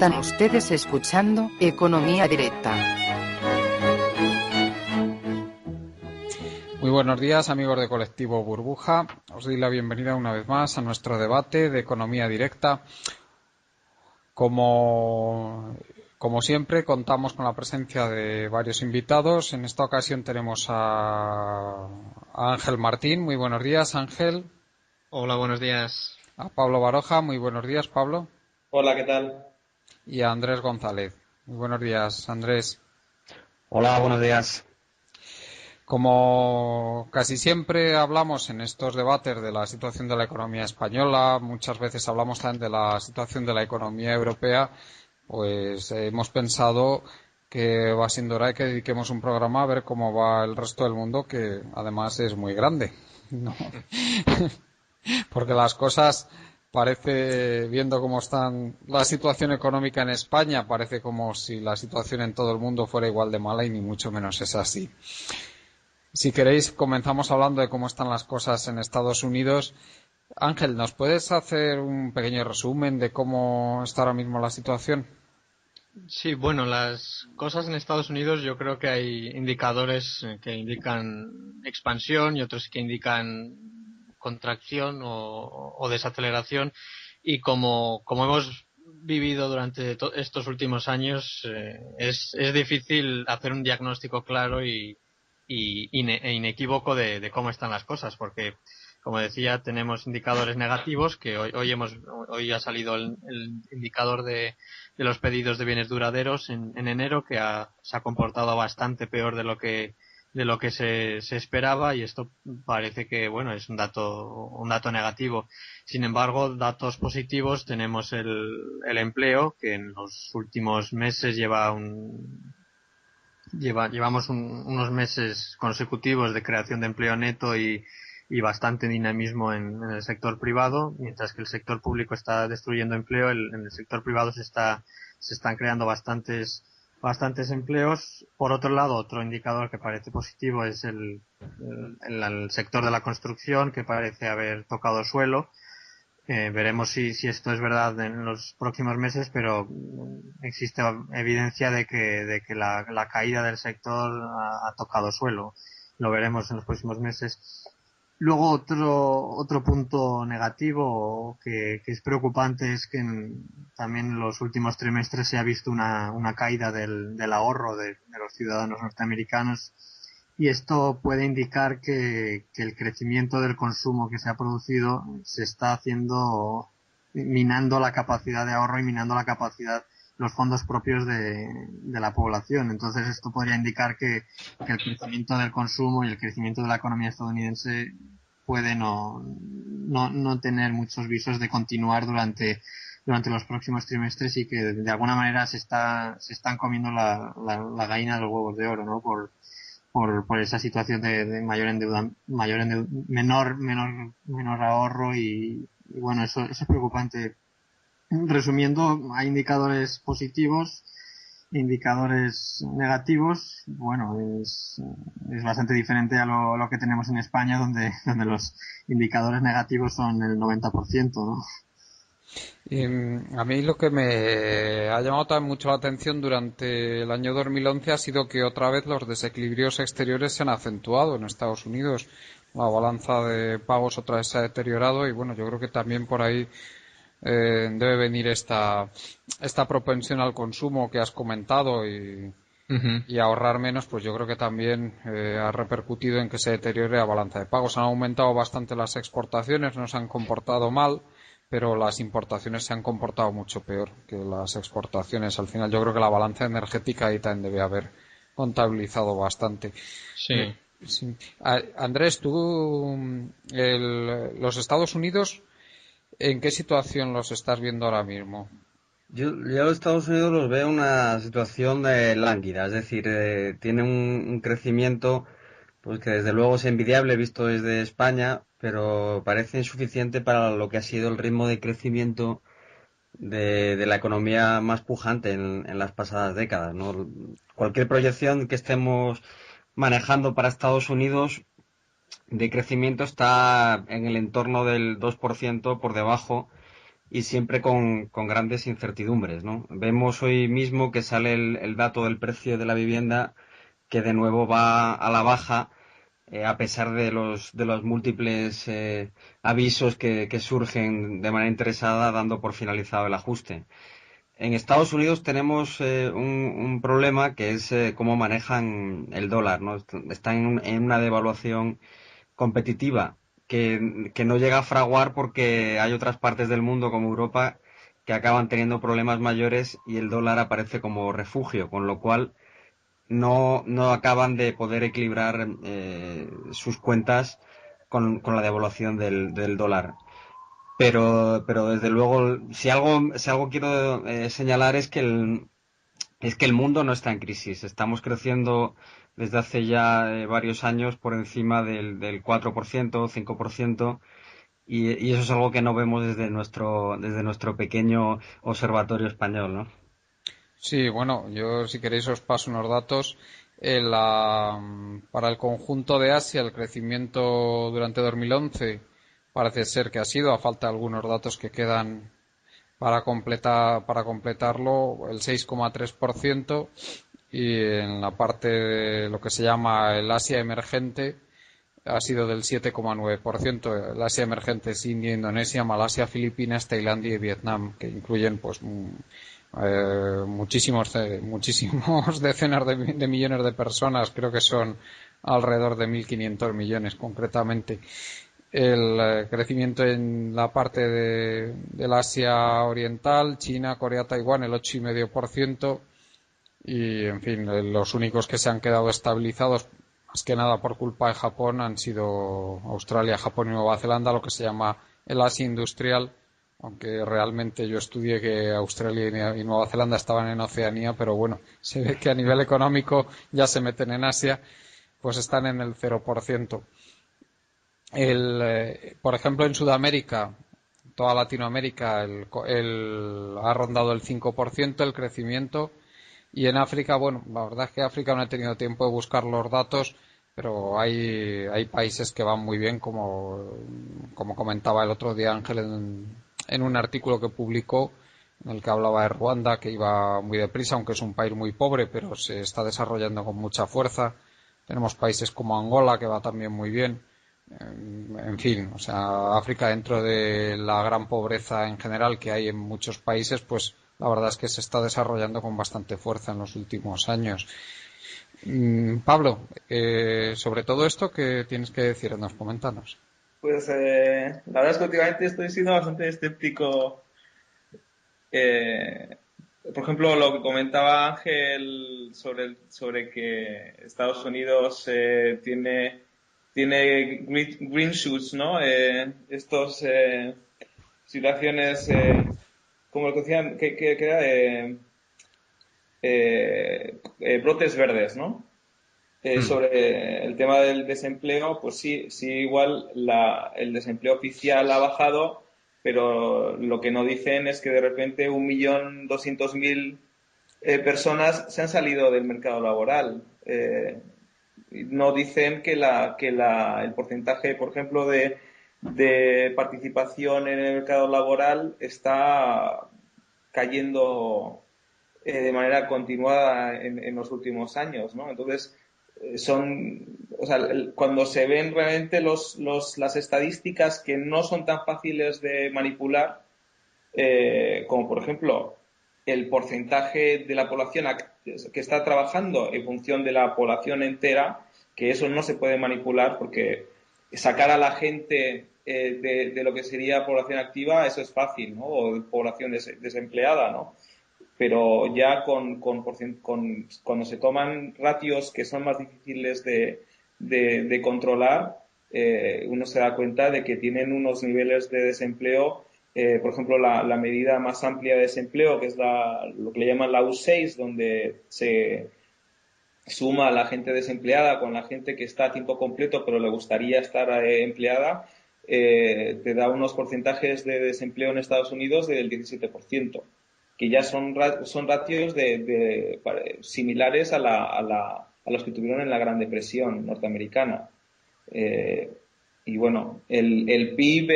Están ustedes escuchando Economía Directa. Muy buenos días, amigos de Colectivo Burbuja. Os doy la bienvenida una vez más a nuestro debate de Economía Directa. Como siempre, contamos con la presencia de varios invitados. En esta ocasión tenemos a Ángel Martín. Muy buenos días, Ángel. Hola, buenos días. A Pablo Baroja. Muy buenos días, Pablo. Hola, ¿qué tal? Y a Andrés González. Muy buenos días, Andrés. Hola, buenos días. Como casi siempre hablamos en estos debates de la situación de la economía española, muchas veces hablamos también de la situación de la economía europea, pues hemos pensado que va siendo hora de que dediquemos un programa a ver cómo va el resto del mundo, que además es muy grande, ¿no? Porque las cosas, parece, viendo cómo están la situación económica en España, parece como si la situación en todo el mundo fuera igual de mala y ni mucho menos es así. Si queréis, comenzamos hablando de cómo están las cosas en Estados Unidos. Ángel, ¿nos puedes hacer un pequeño resumen de cómo está ahora mismo la situación? Sí, bueno, las cosas en Estados Unidos, yo creo que hay indicadores que indican expansión y otros que indican contracción o desaceleración, y como hemos vivido durante estos últimos años, es difícil hacer un diagnóstico claro e inequívoco de cómo están las cosas, porque, como decía, tenemos indicadores negativos, que hoy ha salido el indicador de los pedidos de bienes duraderos en enero, que se ha comportado bastante peor de lo que se esperaba, y esto parece que, bueno, es un dato negativo. Sin embargo, datos positivos, tenemos el empleo, que en los últimos meses llevamos unos meses consecutivos de creación de empleo neto y bastante dinamismo en el sector privado, mientras que el sector público está destruyendo empleo. En el sector privado se están creando bastantes empleos. Por otro lado, otro indicador que parece positivo es el sector de la construcción, que parece haber tocado suelo. Veremos si esto es verdad en los próximos meses, pero existe evidencia de que la caída del sector ha tocado suelo. Lo veremos en los próximos meses. Luego, otro punto negativo que es preocupante es que también en los últimos trimestres se ha visto una caída del ahorro de los ciudadanos norteamericanos, y esto puede indicar que el crecimiento del consumo que se ha producido se está haciendo minando la capacidad de ahorro y minando los fondos propios de la población. Entonces, esto podría indicar que el crecimiento del consumo y el crecimiento de la economía estadounidense puede no tener muchos visos de continuar durante los próximos trimestres, y que de alguna manera se están comiendo la gallina de los huevos de oro, ¿no? Por esa situación de menor ahorro, y bueno, eso es preocupante. Resumiendo, hay indicadores positivos, indicadores negativos. Bueno, es bastante diferente a lo que tenemos en España, donde los indicadores negativos son el 90%, ¿no? A mí lo que me ha llamado también mucho la atención durante el año 2011 ha sido que otra vez los desequilibrios exteriores se han acentuado en Estados Unidos. La balanza de pagos otra vez se ha deteriorado, y bueno, yo creo que también por ahí debe venir esta propensión al consumo que has comentado, y ahorrar menos, pues yo creo que también ha repercutido en que se deteriore la balanza de pagos. Han aumentado bastante las exportaciones, no se han comportado mal, pero las importaciones se han comportado mucho peor que las exportaciones. Al final yo creo que la balanza energética ahí también debe haber contabilizado bastante. Sí. Sí. Andrés, tú, los Estados Unidos, ¿en qué situación los estás viendo ahora mismo? Yo a los Estados Unidos los veo una situación lánguida, es decir, tiene un crecimiento pues que desde luego es envidiable visto desde España, pero parece insuficiente para lo que ha sido el ritmo de crecimiento de la economía más pujante en las pasadas décadas, ¿no? Cualquier proyección que estemos manejando para Estados Unidos de crecimiento está en el entorno del 2% por debajo y siempre con grandes incertidumbres, ¿no? Vemos hoy mismo que sale el dato del precio de la vivienda que de nuevo va a la baja, a pesar de los múltiples avisos que surgen de manera interesada dando por finalizado el ajuste. En Estados Unidos tenemos un problema que es cómo manejan el dólar, ¿no? Están en una devaluación competitiva que no llega a fraguar porque hay otras partes del mundo como Europa que acaban teniendo problemas mayores y el dólar aparece como refugio, con lo cual no acaban de poder equilibrar sus cuentas con la devaluación del dólar. Pero desde luego, si algo quiero señalar es que el mundo no está en crisis. Estamos creciendo desde hace ya varios años por encima del 4%, 5%, y eso es algo que no vemos desde nuestro pequeño observatorio español, ¿no? Sí, bueno, yo si queréis os paso unos datos. Para el conjunto de Asia, el crecimiento durante 2011 parece ser que ha sido, a falta de algunos datos que quedan para completarlo, el 6,3%, y en la parte de lo que se llama el Asia emergente ha sido del 7,9%. El Asia emergente es India, Indonesia, Malasia, Filipinas, Tailandia y Vietnam, que incluyen pues muchísimos decenas de millones de personas. Creo que son alrededor de 1.500 millones concretamente. El crecimiento en la parte del Asia Oriental, China, Corea, Taiwán, el 8,5%, y en fin, los únicos que se han quedado estabilizados, más que nada por culpa de Japón, han sido Australia, Japón y Nueva Zelanda, lo que se llama el Asia industrial, aunque realmente yo estudié que Australia y Nueva Zelanda estaban en Oceanía, pero bueno, se ve que a nivel económico ya se meten en Asia, pues están en el 0%. Por ejemplo, en Sudamérica, toda Latinoamérica, ha rondado el 5% el crecimiento, y en África, bueno, la verdad es que África no he tenido tiempo de buscar los datos, pero hay países que van muy bien, como comentaba el otro día Ángel en un artículo que publicó, en el que hablaba de Ruanda, que iba muy deprisa, aunque es un país muy pobre, pero se está desarrollando con mucha fuerza. Tenemos países como Angola, que va también muy bien. En fin, o sea, África, dentro de la gran pobreza en general que hay en muchos países, pues la verdad es que se está desarrollando con bastante fuerza en los últimos años. Pablo, sobre todo esto, ¿qué tienes que decirnos? Coméntanos. Pues la verdad es que últimamente estoy siendo bastante escéptico. eh, por ejemplo, lo que comentaba Ángel sobre que Estados Unidos tiene green shoots, ¿no? Estos situaciones, como lo que decían, que era brotes verdes, ¿no? Sobre el tema del desempleo, pues sí, sí, igual el desempleo oficial ha bajado, pero lo que no dicen es que de repente 1.200.000 personas se han salido del mercado laboral. No dicen el porcentaje, por ejemplo, de participación en el mercado laboral está cayendo de manera continuada en los últimos años, ¿no? Entonces, o sea, cuando se ven realmente las estadísticas que no son tan fáciles de manipular, como por ejemplo el porcentaje de la población que está trabajando en función de la población entera, que eso no se puede manipular porque sacar a la gente de lo que sería población activa, eso es fácil, ¿no? O población desempleada, ¿no? Pero ya cuando se toman ratios que son más difíciles de controlar, uno se da cuenta de que tienen unos niveles de desempleo, por ejemplo, la medida más amplia de desempleo, que es lo que le llaman la U6, donde se suma a la gente desempleada con la gente que está a tiempo completo pero le gustaría estar empleada, te da unos porcentajes de desempleo en Estados Unidos del 17%, que ya son ratios similares a los que tuvieron en la Gran Depresión norteamericana. Y bueno, el PIB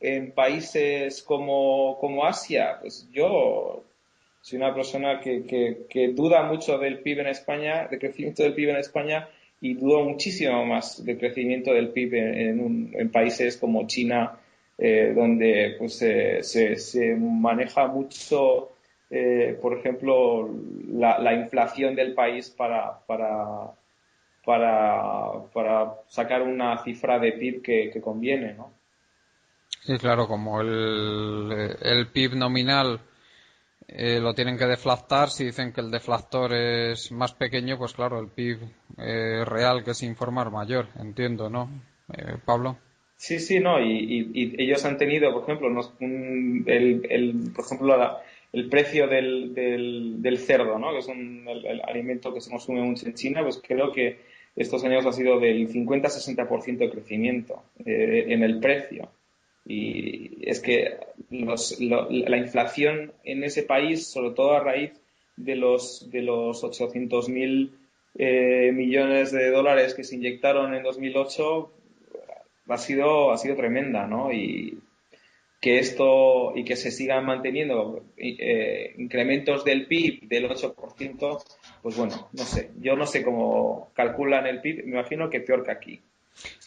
en países como Asia, pues yo soy una persona que duda mucho del PIB en España, del crecimiento del PIB en España, y dudo muchísimo más del crecimiento del PIB en países como China, donde pues se maneja mucho, por ejemplo, la inflación del país para sacar una cifra de PIB que conviene, ¿no? Sí, claro, como el PIB nominal lo tienen que deflactar, si dicen que el deflactor es más pequeño, pues claro, el PIB real que se informa es mayor, entiendo, ¿no? Pablo. Sí, sí, no, y ellos han tenido, por ejemplo, por ejemplo, el precio del cerdo, ¿no? Que es el alimento que se consume mucho en China, pues creo que estos años ha sido del 50-60% de crecimiento en el precio. Y es que la inflación en ese país, sobre todo a raíz de los 800.000 millones de dólares que se inyectaron en 2008, ha sido tremenda, ¿no? Y que se sigan manteniendo incrementos del PIB del 8%, pues bueno, no sé. Yo no sé cómo calculan el PIB, me imagino que peor que aquí.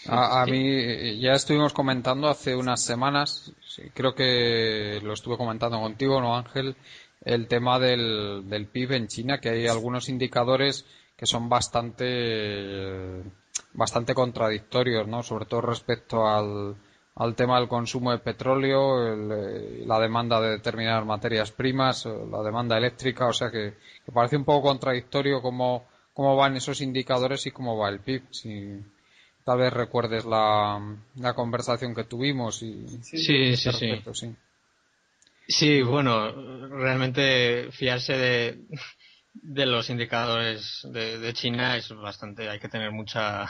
A mí ya estuvimos comentando hace unas semanas, sí, creo que lo estuve comentando contigo, ¿no, Ángel? El tema del PIB en China, que hay algunos indicadores que son bastante contradictorios, ¿no? Sobre todo respecto al tema del consumo de petróleo, la demanda de determinadas materias primas, la demanda eléctrica, o sea que parece un poco contradictorio cómo van esos indicadores y cómo va el PIB. Si tal vez recuerdes la conversación que tuvimos y Sí, sí. Sí, este sí, sí. respecto, sí. Sí, bueno, realmente fiarse de los indicadores de China es bastante, hay que tener mucha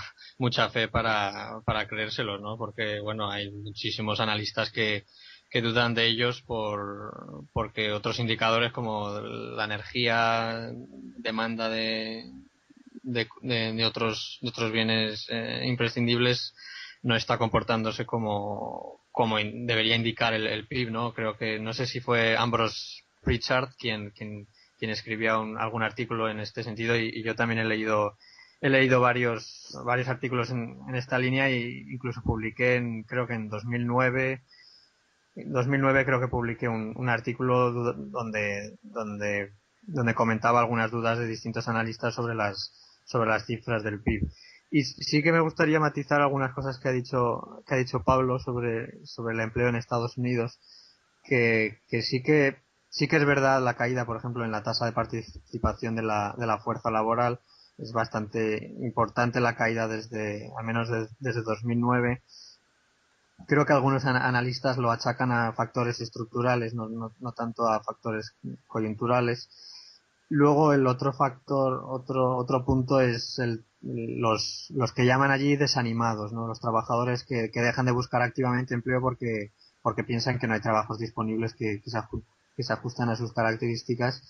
fe para creérselos, ¿no? Porque, bueno, hay muchísimos analistas que dudan de ellos porque otros indicadores como la energía, demanda de otros bienes imprescindibles no está comportándose como debería indicar el PIB, ¿no? Creo que, no sé si fue Ambrose Pritchard quien escribía algún artículo en este sentido y yo también he leído varios artículos en esta línea y incluso publiqué creo que en 2009 creo que publiqué un artículo donde comentaba algunas dudas de distintos analistas sobre las cifras del PIB. Y sí que me gustaría matizar algunas cosas que ha dicho Pablo sobre el empleo en Estados Unidos, que sí que es verdad la caída, por ejemplo, en la tasa de participación de la fuerza laboral. Es bastante importante la caída al menos desde 2009. Creo que algunos analistas lo achacan a factores estructurales, no tanto a factores coyunturales. Luego el otro factor, otro punto es los que llaman allí desanimados, ¿no? Los trabajadores que dejan de buscar activamente empleo porque piensan que no hay trabajos disponibles que se ajustan a sus características.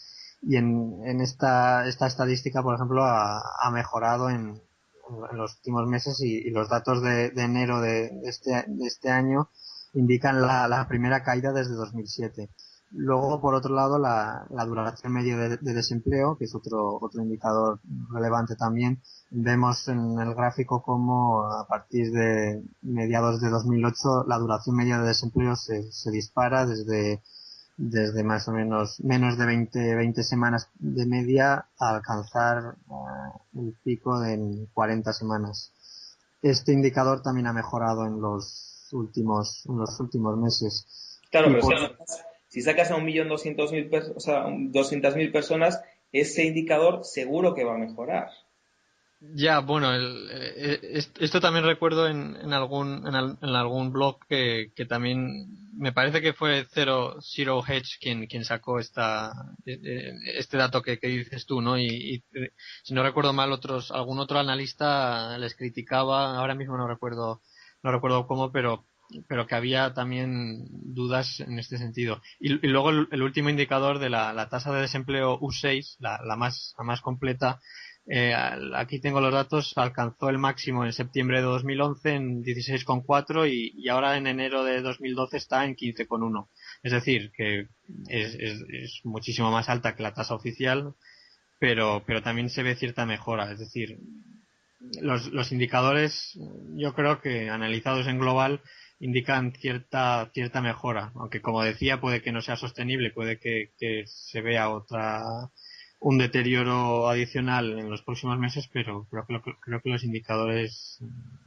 Y en esta estadística, por ejemplo, ha mejorado en los últimos meses y los datos de enero de este año indican la primera caída desde 2007. Luego, por otro lado, la duración media de desempleo, que es otro indicador relevante también. Vemos en el gráfico cómo a partir de mediados de 2008 la duración media de desempleo se dispara desde más o menos de 20 semanas de media a alcanzar el pico en 40 semanas. Este indicador también ha mejorado en los últimos meses. Claro, Y pero si sacas a 1.200.000 personas, o sea, 200.000 personas, ese indicador seguro que va a mejorar. Ya, bueno, esto también recuerdo en algún blog que también me parece que fue Zero Hedge quien sacó este dato que dices tú, ¿no? Y si no recuerdo mal, algún otro analista les criticaba, ahora mismo no recuerdo cómo, pero que había también dudas en este sentido. Y luego el último indicador de la tasa de desempleo U6, la más completa, Aquí tengo los datos, alcanzó el máximo en septiembre de 2011 en 16,4 y ahora en enero de 2012 está en 15,1. Es decir, que es muchísimo más alta que la tasa oficial, pero también se ve cierta mejora. Es decir, los indicadores, yo creo que analizados en global, indican cierta mejora, aunque como decía puede que no sea sostenible, puede que se vea un deterioro adicional en los próximos meses, pero creo que los indicadores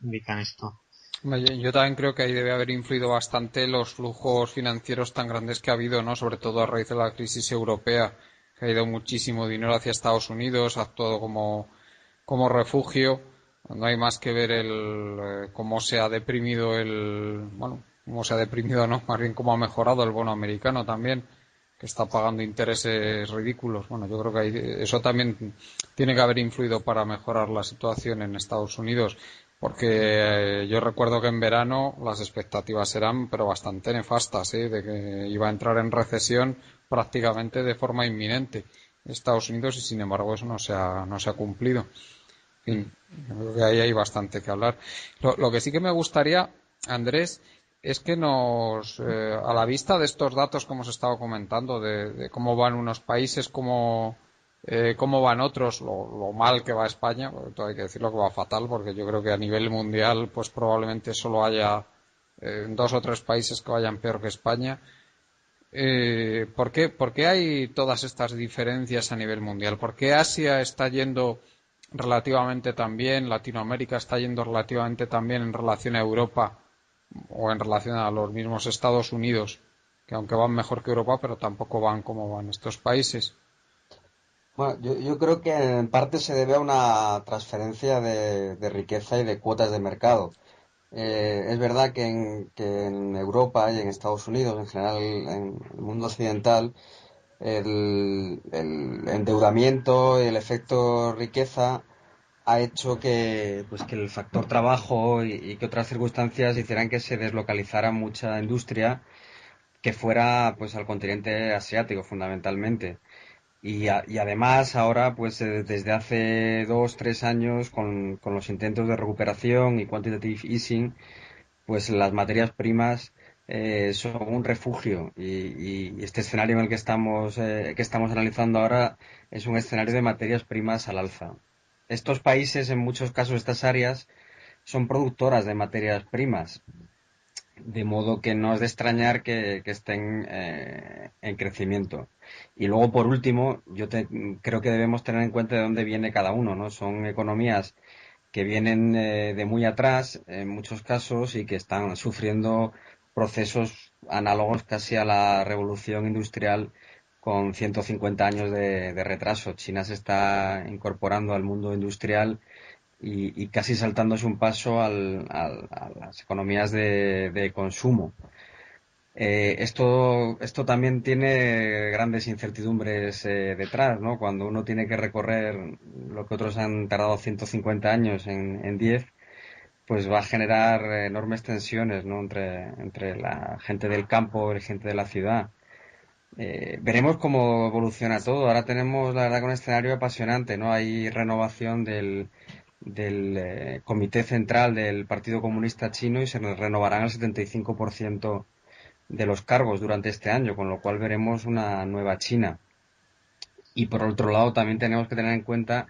indican esto. Yo también creo que ahí debe haber influido bastante los flujos financieros tan grandes que ha habido, ¿no? Sobre todo a raíz de la crisis europea, que ha ido muchísimo dinero hacia Estados Unidos, ha actuado como refugio. No hay más que ver cómo se ha deprimido cómo se ha deprimido, no, más bien cómo ha mejorado el bono americano también, que está pagando intereses ridículos. Bueno, yo creo que eso también tiene que haber influido para mejorar la situación en Estados Unidos, porque yo recuerdo que en verano las expectativas eran, pero bastante nefastas, de que iba a entrar en recesión prácticamente de forma inminente Estados Unidos y sin embargo eso no se ha cumplido. En fin, yo creo que ahí hay bastante que hablar. Lo que sí que me gustaría, Andrés, es que a la vista de estos datos que hemos estado comentando, de cómo van unos países, cómo van otros, lo mal que va España, porque todo hay que decirlo que va fatal, porque yo creo que a nivel mundial, pues probablemente solo haya 2 o 3 países que vayan peor que España. ¿Por qué hay todas estas diferencias a nivel mundial? ¿Por qué Asia está yendo relativamente tan bien, Latinoamérica está yendo relativamente tan bien en relación a Europa o en relación a los mismos Estados Unidos, que aunque van mejor que Europa, pero tampoco van como van estos países? Bueno, yo creo que en parte se debe a una transferencia de riqueza y de cuotas de mercado. Es verdad que en Europa y en Estados Unidos, en general en el mundo occidental, el endeudamiento y el efecto riqueza ha hecho que el factor trabajo y que otras circunstancias hicieran que se deslocalizara mucha industria que fuera pues al continente asiático fundamentalmente. Y además ahora, pues desde hace 2, 3 años, con los intentos de recuperación y quantitative easing, pues las materias primas son un refugio. Y este escenario en el que estamos analizando ahora es un escenario de materias primas al alza. Estos países, en muchos casos, estas áreas, son productoras de materias primas. De modo que no es de extrañar que estén en crecimiento. Y luego, por último, creo que debemos tener en cuenta de dónde viene cada uno, ¿no? Son economías que vienen de muy atrás, en muchos casos, y que están sufriendo procesos análogos casi a la revolución industrial con 150 años de retraso. China se está incorporando al mundo industrial y casi saltándose un paso a las economías de consumo. Esto también tiene grandes incertidumbres detrás, ¿no? Cuando uno tiene que recorrer lo que otros han tardado 150 años en 10, pues va a generar enormes tensiones, ¿no? Entre la gente del campo y la gente de la ciudad. Veremos cómo evoluciona todo. Ahora tenemos, la verdad, un escenario apasionante, ¿no? Hay renovación del Comité Central del Partido Comunista Chino y se renovarán el 75% de los cargos durante este año, con lo cual veremos una nueva China. Y por otro lado, también tenemos que tener en cuenta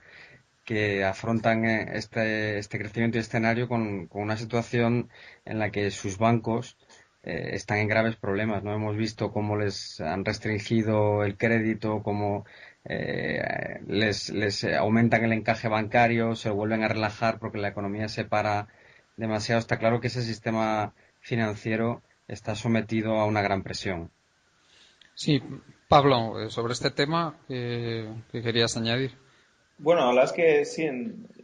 que afrontan este crecimiento y escenario con una situación en la que sus bancos están en graves problemas, ¿no? Hemos visto cómo les han restringido el crédito, cómo les aumentan el encaje bancario, se vuelven a relajar porque la economía se para demasiado. Está claro que ese sistema financiero está sometido a una gran presión. Sí, Pablo, sobre este tema, ¿qué querías añadir? Bueno, la verdad es que sí,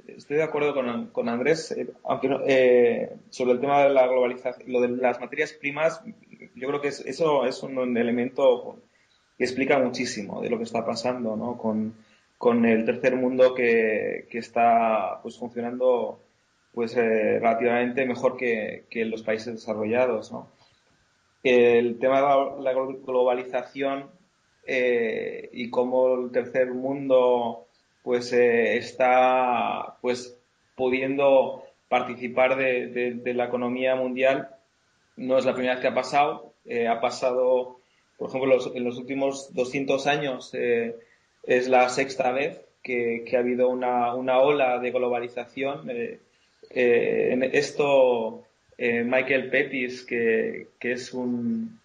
estoy de acuerdo con Andrés, aunque sobre el tema de la globalización, lo de las materias primas, yo creo que eso es un elemento que explica muchísimo de lo que está pasando, ¿no? Con el tercer mundo que está pues funcionando pues relativamente mejor que los países desarrollados, ¿no? El tema de la globalización y cómo el tercer mundo pues está pues pudiendo participar de la economía mundial. No es la primera vez que ha pasado, por ejemplo, en los últimos 200 años es la sexta vez que ha habido una ola de globalización. En esto, Michael Pettis, que es un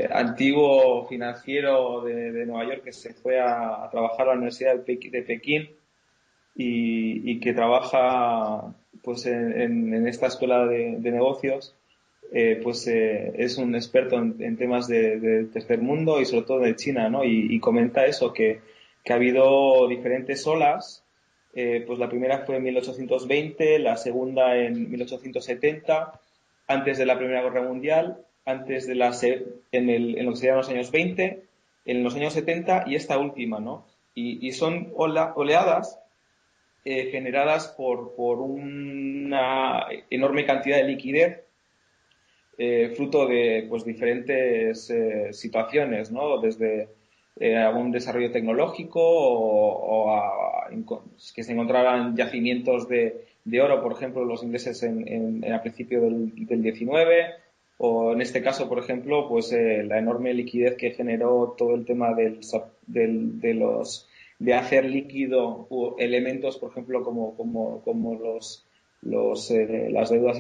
antiguo financiero de Nueva York que se fue a trabajar a la Universidad de Pekín y que trabaja pues en esta escuela de negocios, es un experto en temas de tercer mundo y sobre todo de China, ¿no? Y comenta eso, que ha habido diferentes olas. Pues la primera fue en 1820, la segunda en 1870, antes de la Primera Guerra Mundial, antes de en lo que serían los años 20, en los años 70 y esta última, ¿no? Y son oleadas generadas por una enorme cantidad de liquidez, fruto de pues diferentes situaciones, ¿no? Desde algún desarrollo tecnológico que se encontraran yacimientos de oro, por ejemplo, los ingleses a principio del 19, o en este caso, por ejemplo, pues la enorme liquidez que generó todo el tema de hacer líquido elementos, por ejemplo, como las deudas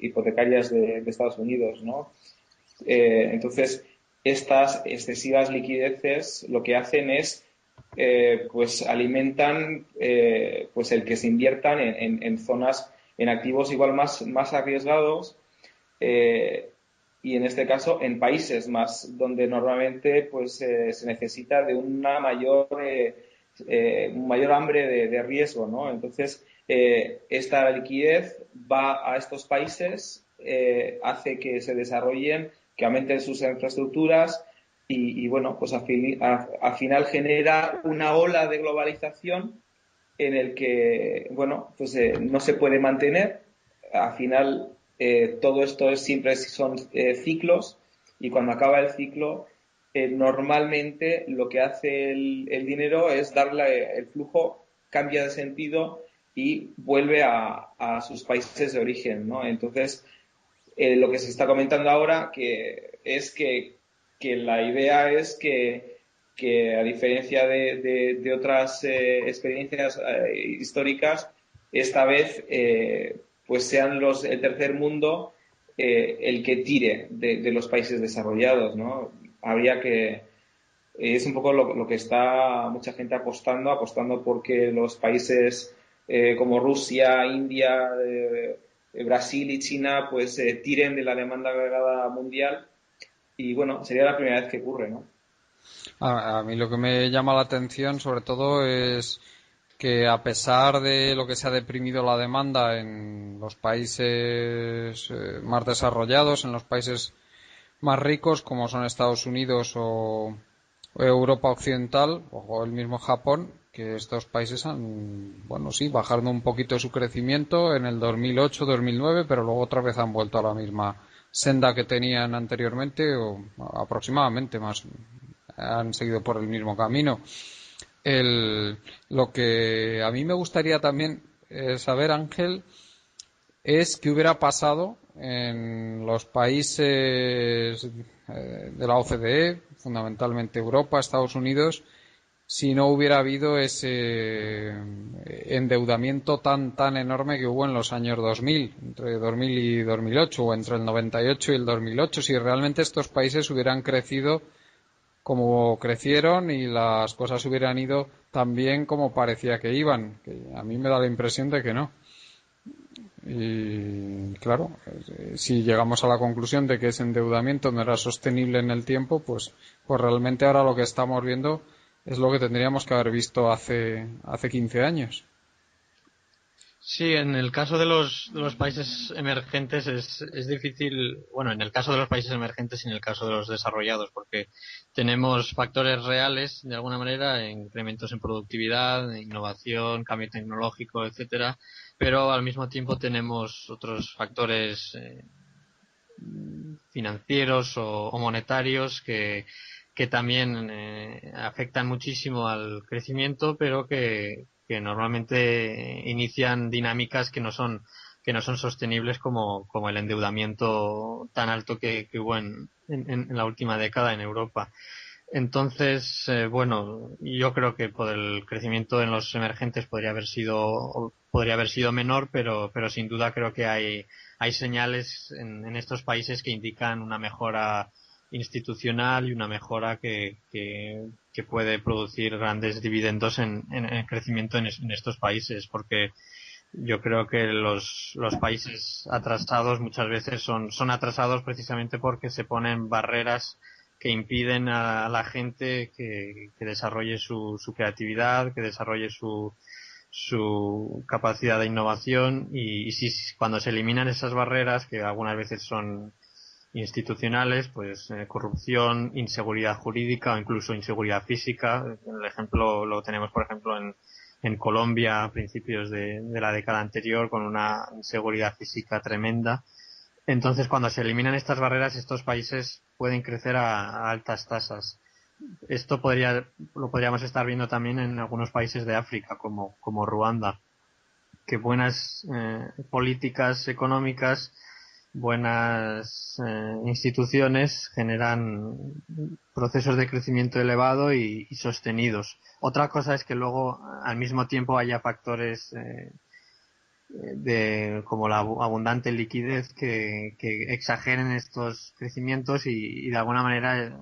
hipotecarias de Estados Unidos, ¿no? Entonces, estas excesivas liquideces lo que hacen es, pues alimentan, pues el que se inviertan en zonas, en activos igual más arriesgados, y en este caso en países más donde normalmente pues se necesita de un mayor hambre de riesgo, ¿no? Entonces, esta liquidez va a estos países, hace que se desarrollen, que aumenten sus infraestructuras y bueno, pues al final genera una ola de globalización en el que, bueno, pues no se puede mantener. Al final, todo esto siempre son ciclos, y cuando acaba el ciclo, normalmente lo que hace el dinero es darle el flujo, cambia de sentido y vuelve a sus países de origen, ¿no? Entonces, lo que se está comentando ahora es que la idea es que a diferencia de otras experiencias históricas, esta vez pues sean el tercer mundo el que tire de los países desarrollados, ¿no? Habría que es un poco lo que está mucha gente apostando porque los países como Rusia, India, Brasil y China pues tiren de la demanda agregada mundial, y bueno, sería la primera vez que ocurre, ¿no? A mí lo que me llama la atención sobre todo es que a pesar de lo que se ha deprimido la demanda en los países más desarrollados, en los países más ricos como son Estados Unidos o Europa Occidental o el mismo Japón, que estos países han, bueno, sí, bajado un poquito su crecimiento en el 2008-2009, pero luego otra vez han vuelto a la misma senda que tenían anteriormente o aproximadamente más, han seguido por el mismo camino. Lo que a mí me gustaría también saber, Ángel, es qué hubiera pasado en los países de la OCDE, fundamentalmente Europa, Estados Unidos, si no hubiera habido ese endeudamiento tan enorme que hubo en los años 2000, entre 2000 y 2008, o entre el 98 y el 2008, si realmente estos países hubieran crecido como crecieron y las cosas hubieran ido tan bien como parecía que iban, que a mí me da la impresión de que no. Y claro, si llegamos a la conclusión de que ese endeudamiento no era sostenible en el tiempo, pues realmente ahora lo que estamos viendo es lo que tendríamos que haber visto hace 15 años. Sí, en el caso de los países emergentes es difícil, bueno, en el caso de los países emergentes y en el caso de los desarrollados, porque tenemos factores reales, de alguna manera, incrementos en productividad, innovación, cambio tecnológico, etcétera, pero al mismo tiempo tenemos otros factores financieros o monetarios que que también afectan muchísimo al crecimiento, pero que normalmente inician dinámicas que no son sostenibles como el endeudamiento tan alto que hubo en la última década en Europa. Entonces, bueno, yo creo que por el crecimiento en los emergentes podría haber sido menor, pero sin duda creo que hay señales en estos países que indican una mejora institucional y una mejora que puede producir grandes dividendos en el crecimiento en estos países, porque yo creo que los países atrasados muchas veces son atrasados precisamente porque se ponen barreras que impiden a la gente que desarrolle su creatividad, que desarrolle su capacidad de innovación, y si cuando se eliminan esas barreras, que algunas veces son institucionales, pues corrupción, inseguridad jurídica o incluso inseguridad física. El ejemplo lo tenemos, por ejemplo, en Colombia a principios de la década anterior, con una inseguridad física tremenda. Entonces, cuando se eliminan estas barreras, estos países pueden crecer a altas tasas. Esto lo podríamos estar viendo también en algunos países de África, como Ruanda, que buenas políticas económicas, buenas instituciones generan procesos de crecimiento elevado y sostenidos. Otra cosa es que luego al mismo tiempo haya factores como la abundante liquidez que exageren estos crecimientos y de alguna manera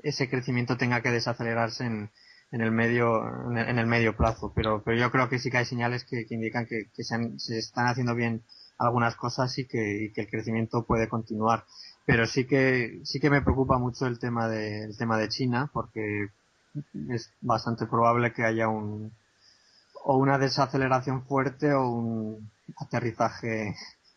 ese crecimiento tenga que desacelerarse en el medio plazo. Pero yo creo que sí que hay señales que indican que se están haciendo bien algunas cosas y que el crecimiento puede continuar. Pero sí que me preocupa mucho el tema de China, porque es bastante probable que haya una desaceleración fuerte o un aterrizaje,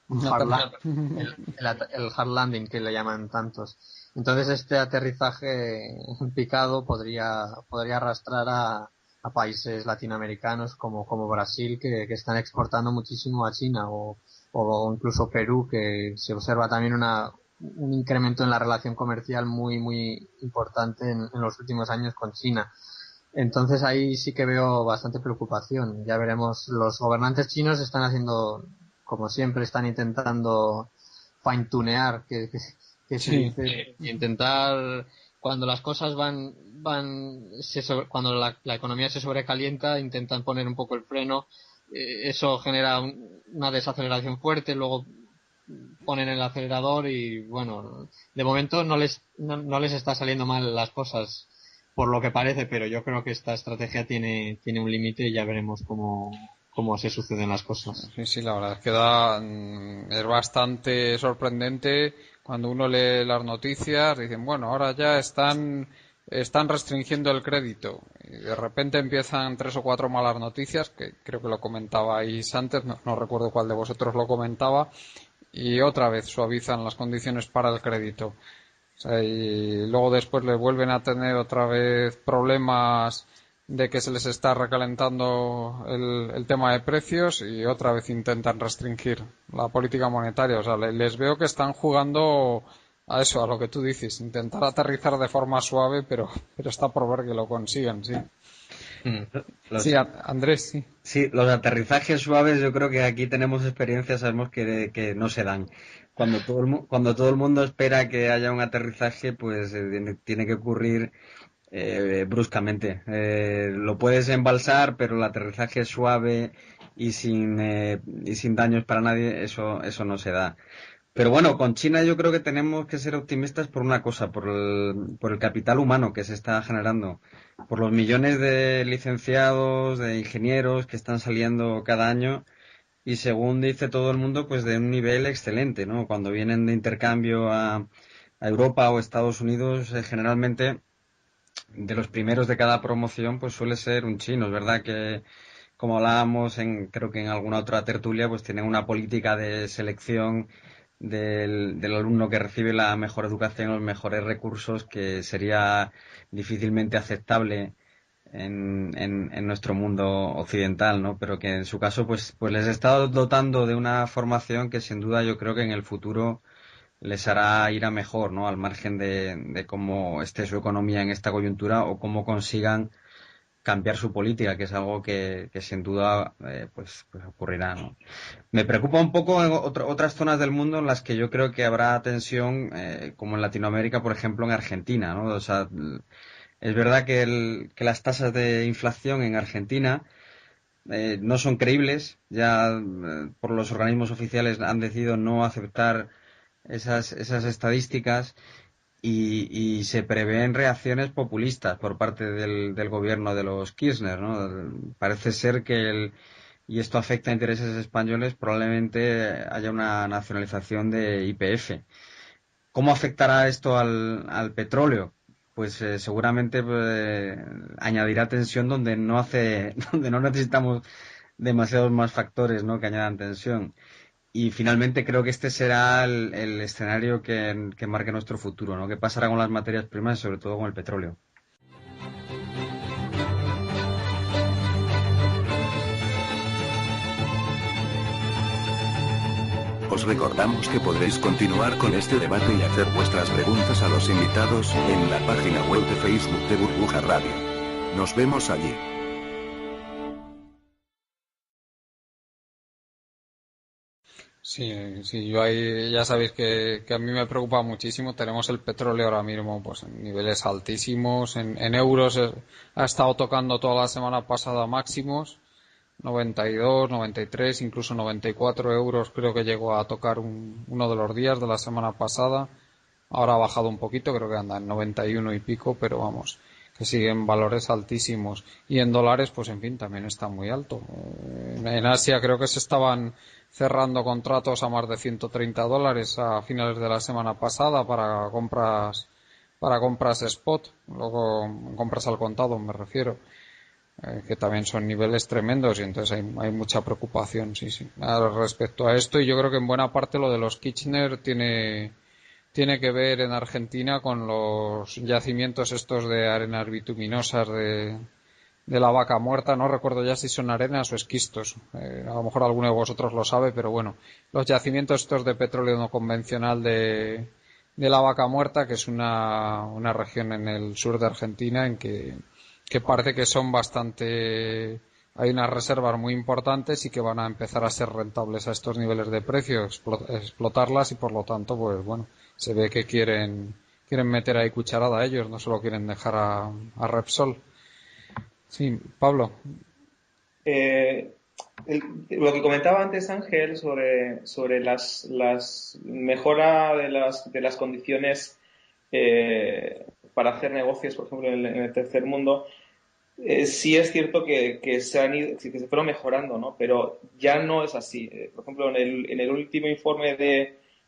el hard landing que le llaman tantos. Entonces este aterrizaje en picado podría arrastrar a países latinoamericanos como Brasil, que están exportando muchísimo a China, o incluso Perú, que se observa también un incremento en la relación comercial muy muy importante en los últimos años con China. Entonces ahí sí que veo bastante preocupación. Ya veremos, los gobernantes chinos están haciendo, como siempre, están intentando fine-tunear, que se dice, intentar, cuando las cosas cuando la economía se sobrecalienta, intentan poner un poco el freno. Eso genera una desaceleración fuerte, luego ponen el acelerador y bueno, de momento no les está saliendo mal las cosas por lo que parece, pero yo creo que esta estrategia tiene un límite y ya veremos cómo se suceden las cosas. Sí, la verdad es que es bastante sorprendente cuando uno lee las noticias. Dicen, bueno, ahora ya están restringiendo el crédito, y de repente empiezan 3 o 4 malas noticias, que creo que lo comentabais antes, no recuerdo cuál de vosotros lo comentaba, y otra vez suavizan las condiciones para el crédito. O sea, y luego después le vuelven a tener otra vez problemas de que se les está recalentando el tema de precios, y otra vez intentan restringir la política monetaria. O sea, les veo que están jugando a eso, a lo que tú dices, intentar aterrizar de forma suave, pero está por ver que lo consiguen, sí. Sí, Andrés, sí. Sí, los aterrizajes suaves, yo creo que aquí tenemos experiencia, sabemos que no se dan. Cuando todo el mundo espera que haya un aterrizaje, pues tiene que ocurrir bruscamente. Lo puedes embalsar, pero el aterrizaje es suave y sin daños para nadie, eso no se da. Pero bueno, con China yo creo que tenemos que ser optimistas por una cosa, por el capital humano que se está generando, por los millones de licenciados, de ingenieros que están saliendo cada año, y según dice todo el mundo, pues de un nivel excelente, ¿no? Cuando vienen de intercambio a Europa o Estados Unidos, generalmente de los primeros de cada promoción, pues suele ser un chino. Es verdad que, como hablábamos creo que en alguna otra tertulia, pues tienen una política de selección del alumno que recibe la mejor educación, los mejores recursos, que sería difícilmente aceptable en nuestro mundo occidental, ¿no? Pero que en su caso pues les está dotando de una formación que sin duda yo creo que en el futuro les hará ir a mejor, ¿no? Al margen de cómo esté su economía en esta coyuntura o cómo consigan cambiar su política, que es algo que sin duda pues ocurrirá, ¿no? Me preocupa un poco en otras zonas del mundo en las que yo creo que habrá tensión, como en Latinoamérica, por ejemplo, en Argentina, ¿no? O sea, es verdad que las tasas de inflación en Argentina no son creíbles. Ya por los organismos oficiales han decidido no aceptar esas estadísticas y se prevén reacciones populistas por parte del gobierno de los Kirchner, ¿no? Parece ser y esto afecta a intereses españoles, probablemente haya una nacionalización de YPF. ¿Cómo afectará esto al petróleo? Pues seguramente añadirá tensión donde no donde no necesitamos demasiados más factores, ¿no? Que añadan tensión. Y finalmente creo que este será el escenario que marque nuestro futuro, ¿no? ¿Qué pasará con las materias primas y sobre todo con el petróleo? Os recordamos que podréis continuar con este debate y hacer vuestras preguntas a los invitados en la página web de Facebook de Burbuja Radio. Nos vemos allí. Sí, yo ahí ya sabéis que a mí me preocupa muchísimo. Tenemos el petróleo ahora mismo pues en niveles altísimos, en euros ha estado tocando toda la semana pasada máximos, 92, 93, incluso 94 euros creo que llegó a tocar uno de los días de la semana pasada. Ahora ha bajado un poquito, creo que anda en 91 y pico, pero vamos, que siguen valores altísimos. Y en dólares, pues en fin, también está muy alto. En Asia creo que se estaban cerrando contratos a más de $130 a finales de la semana pasada para compras spot, luego compras al contado me refiero, que también son niveles tremendos y entonces hay mucha preocupación, sí, respecto a esto. Y yo creo que en buena parte lo de los Kirchner tiene que ver en Argentina con los yacimientos estos de arenas bituminosas de la Vaca Muerta. No recuerdo ya si son arenas o esquistos. A lo mejor alguno de vosotros lo sabe, pero bueno, los yacimientos estos de petróleo no convencional de la Vaca Muerta, que es una región en el sur de Argentina en que parece que son bastante. Hay unas reservas muy importantes y que van a empezar a ser rentables a estos niveles de precio, explotarlas y por lo tanto, pues bueno, se ve que quieren meter ahí cucharada a ellos, no solo quieren dejar a Repsol. Sí, Pablo. Lo que comentaba antes Ángel sobre las mejora de las condiciones para hacer negocios, por ejemplo, en el tercer mundo. Sí es cierto que se fueron mejorando, ¿no? Pero ya no es así. Por ejemplo, en el último informe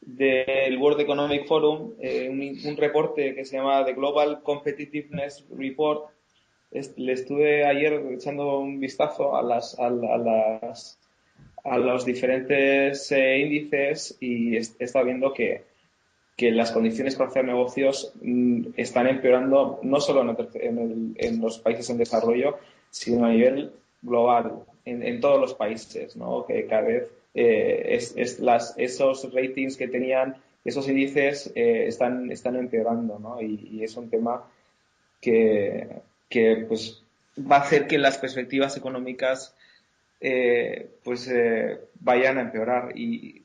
del World Economic Forum, un reporte que se llama The Global Competitiveness Report, le estuve ayer echando un vistazo a los diferentes índices y he estado viendo que las condiciones para hacer negocios están empeorando no solo en los países en desarrollo, sino a nivel global, en todos los países, ¿no? Que cada vez esos ratings que tenían, esos índices están empeorando, ¿no? Y es un tema que pues va a hacer que las perspectivas económicas vayan a empeorar y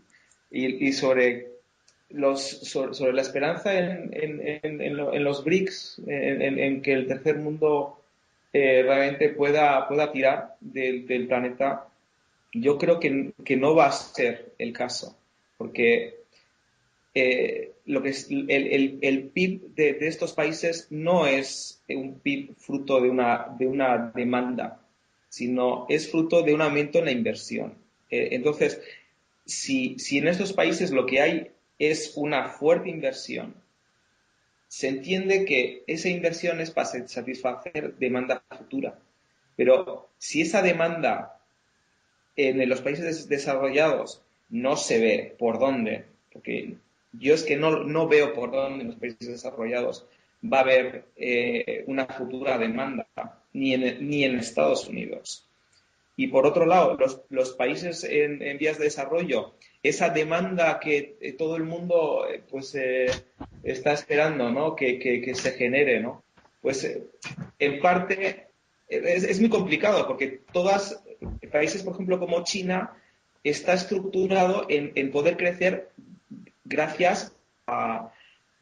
sobre la esperanza en los BRICS, en que el tercer mundo realmente pueda tirar del planeta, yo creo que no va a ser el caso, porque lo que es el PIB de estos países no es un PIB fruto de una demanda, sino es fruto de un aumento en la inversión. Entonces, si en estos países lo que hay es una fuerte inversión, se entiende que esa inversión es para satisfacer demanda futura. Pero si esa demanda en los países desarrollados no se ve por dónde, porque yo es que no veo por dónde en los países desarrollados va a haber una futura demanda, ni en Estados Unidos. y por otro lado, los países en vías de desarrollo, esa demanda que todo el mundo está esperando, ¿no? Que se genere, ¿no? Pues en parte es muy complicado porque países, por ejemplo, como China, está estructurado en poder crecer gracias a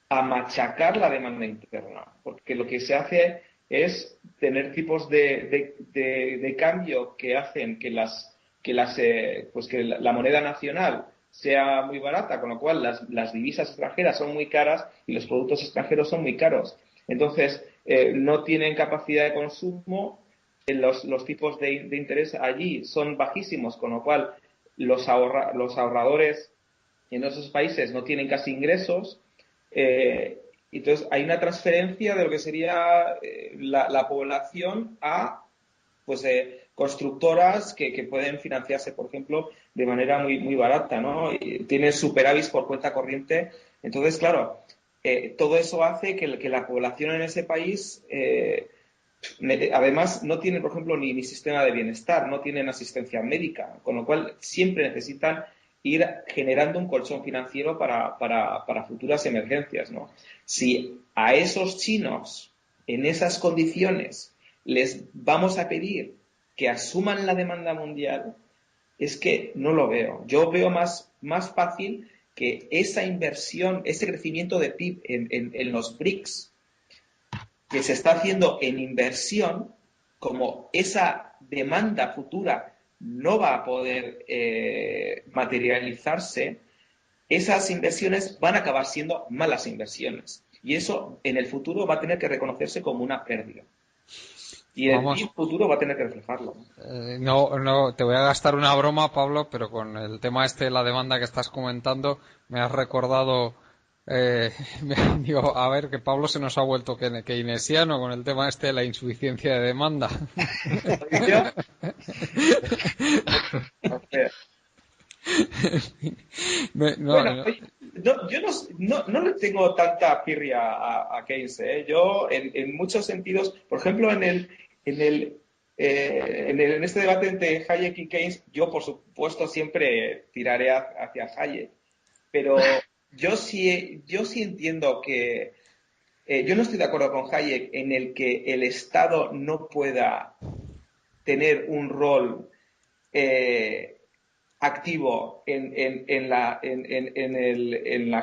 machacar la demanda interna, porque lo que se hace es tener tipos de cambio que hacen que la moneda nacional sea muy barata, con lo cual las divisas extranjeras son muy caras y los productos extranjeros son muy caros. Entonces, no tienen capacidad de consumo, los tipos de interés allí son bajísimos, con lo cual los ahorradores en esos países no tienen casi ingresos. Entonces hay una transferencia de lo que sería la población a constructoras que pueden financiarse, por ejemplo, de manera muy, muy barata, ¿no? Y tienen superávit por cuenta corriente. Entonces, claro, todo eso hace que la población en ese país además no tiene, por ejemplo, ni sistema de bienestar, no tienen asistencia médica, con lo cual siempre necesitan ir generando un colchón financiero para futuras emergencias, ¿no? Si a esos chinos, en esas condiciones, les vamos a pedir que asuman la demanda mundial, es que no lo veo. Yo veo más fácil que esa inversión, ese crecimiento de PIB en los BRICS, que se está haciendo en inversión, como esa demanda futura no va a poder materializarse, esas inversiones van a acabar siendo malas inversiones. Y eso en el futuro va a tener que reconocerse como una pérdida. Y el PIB futuro va a tener que reflejarlo. No, te voy a gastar una broma, Pablo, pero con el tema de la demanda que estás comentando, me has recordado, digo, a ver, que Pablo se nos ha vuelto keynesiano con el tema de la insuficiencia de demanda. Yo no le tengo tanta pirria a Keynes, ¿eh? Yo, en muchos sentidos, por ejemplo, en este debate entre Hayek y Keynes, yo, por supuesto, siempre tiraré hacia Hayek. Pero yo sí entiendo que yo no estoy de acuerdo con Hayek en el que el Estado no pueda tener un rol activo en la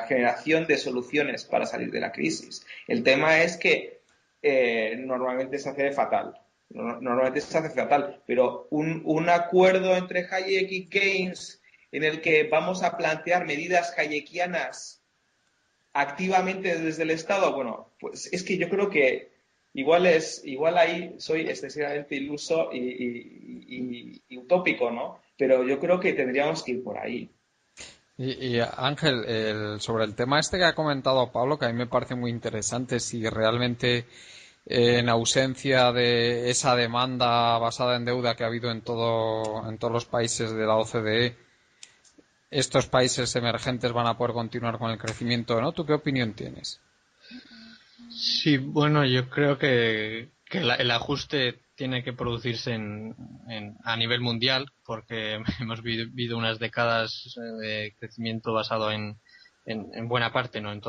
generación de soluciones para salir de la crisis. El tema es que normalmente se hace fatal. Normalmente se hace fatal, pero un acuerdo entre Hayek y Keynes en el que vamos a plantear medidas hayekianas activamente desde el Estado, bueno, pues es que yo creo que igual ahí soy excesivamente iluso y utópico, ¿no? Pero yo creo que tendríamos que ir por ahí. Y Ángel, sobre el tema que ha comentado Pablo, que a mí me parece muy interesante, si realmente en ausencia de esa demanda basada en deuda que ha habido en todos los países de la OCDE, estos países emergentes van a poder continuar con el crecimiento, ¿no? ¿Tú qué opinión tienes? Sí, bueno, yo creo que el ajuste tiene que producirse a nivel mundial, porque hemos vivido unas décadas de crecimiento basado en buena parte, no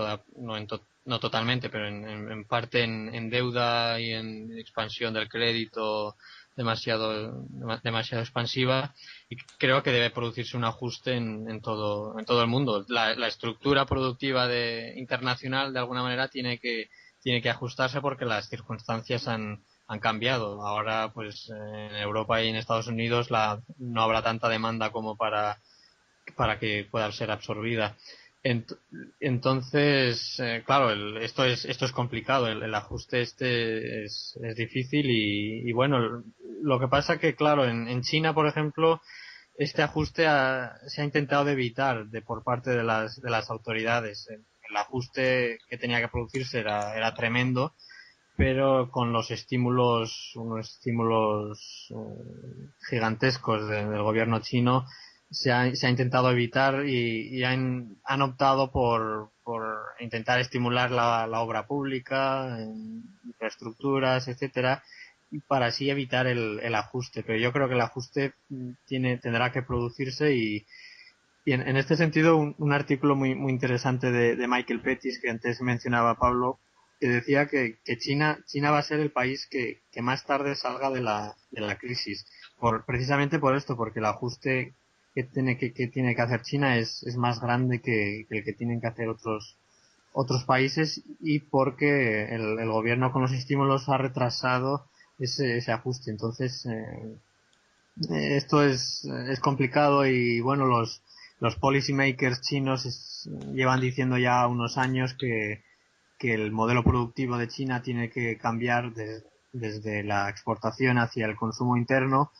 totalmente, pero en parte en deuda y en expansión del crédito demasiado expansiva, y creo que debe producirse un ajuste en todo el mundo. La estructura productiva internacional de alguna manera tiene que ajustarse porque las circunstancias han cambiado. Ahora, pues en Europa y en Estados Unidos no habrá tanta demanda como para que pueda ser absorbida. Entonces, claro, esto es complicado. El ajuste es difícil y bueno, lo que pasa que, claro, en China, por ejemplo, este ajuste se ha intentado evitar por parte de las autoridades. El ajuste que tenía que producirse era tremendo, pero con unos estímulos gigantescos del gobierno chino se ha intentado evitar y han optado por intentar estimular la obra pública, infraestructuras, etcétera, para así evitar el ajuste. Pero yo creo que el ajuste tendrá que producirse y en este sentido un artículo muy interesante de Michael Pettis, que antes mencionaba Pablo, que decía que China va a ser el país que más tarde salga de la crisis. Precisamente por esto, porque el ajuste que tiene que hacer China es más grande que el que tienen que hacer otros países, y porque el gobierno con los estímulos ha retrasado ese ajuste. Entonces, esto es complicado y bueno, los policy makers chinos llevan diciendo ya unos años que el modelo productivo de China tiene que cambiar desde la exportación hacia el consumo interno,